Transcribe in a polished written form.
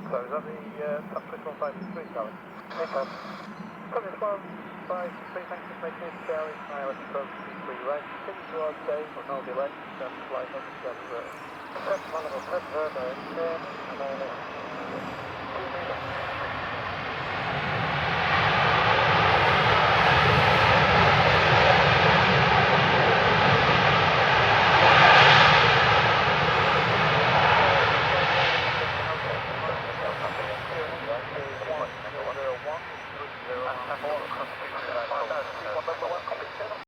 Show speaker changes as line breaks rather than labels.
So is that the top 153 Charlie?
Okay.
Coming 153, thanks for making it Charlie. I let you approach P3 right. Continue towards day, but no delay. Just flight on the 7
That's wonderful. That's very, very clear. And then